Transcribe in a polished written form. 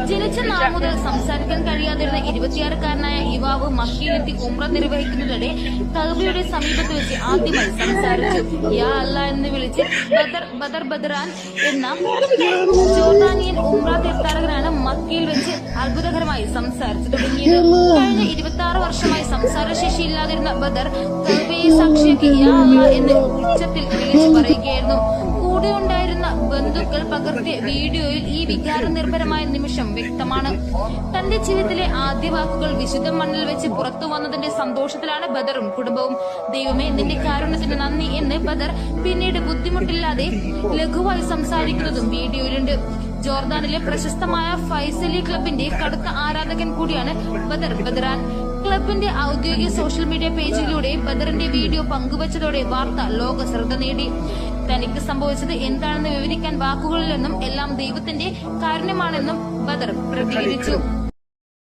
ജനിച്ച നാൾ മുതൽ സംസാരിക്കാൻ കഴിയാതിരുന്ന 26-കാരനായ യുവാവ് മക്കയിലെത്തി ഉംറ നിർവഹിക്കുന്നതിനിടെ കഅബയുടെ സമീപത്ത് വെച്ച് ആദ്യമായി സംസാരിച്ചു. യാ അല്ലാ എന്ന് വിളിച്ച് ബദറാൻ എന്ന ജോർദാനിയൻ ഉംറ തീർത്ഥാടകനാണ് മക്കയിൽ വെച്ച് അത്ഭുതകരമായി സംസാരിച്ചു തുടങ്ങിയത്. കഴിഞ്ഞ 26 വർഷമായി സംസാരശേഷിയില്ലാതിരുന്ന ബദർ കഅബയെ സാക്ഷിയാക്കി യാ അല്ലാ എന്ന് ഉച്ചത്തിൽ വിളിച്ചു പറയുകയായിരുന്നു. കൂടെയുണ്ടായിരുന്ന ബന്ധുക്കൾ പകർത്തിയ വീഡിയോയിൽ ഈ വികാരനിർഭരമായ നിമിഷം വ്യക്തമാണ്. തന്റെ ജീവിതത്തിലെ ആദ്യ വാക്കുകൾ വിശുദ്ധ മണ്ണിൽ വെച്ച് പുറത്തു വന്നതിന്റെ സന്തോഷത്തിലാണ് ബദറും കുടുംബവും. ദൈവമേ, നിന്റെ കാരുണ്യത്തിന് നന്ദി എന്ന് ബദർ പിന്നീട് ബുദ്ധിമുട്ടില്ലാതെ ലഘുവായി സംസാരിക്കുന്നതും വീഡിയോയിലുണ്ട്. ജോർദാനിലെ പ്രശസ്തമായ ഫൈസലി ക്ലബിന്റെ കടുത്ത ആരാധകൻ കൂടിയാണ് ബദറാൻ. ക്ലബിന്റെ ഔദ്യോഗിക സോഷ്യൽ മീഡിയ പേജിലൂടെ ബദറിന്റെ വീഡിയോ പങ്കുവച്ചതോടെ വാർത്ത ലോക ശ്രദ്ധ നേടി. തനിക്ക് സംഭവിച്ചത് എന്താണെന്ന് വിവരിക്കാൻ വാക്കുകളിലെന്നും എല്ലാം ദൈവത്തിന്റെ കാരുണ്യമാണെന്നും ബദർ പ്രതികരിച്ചു.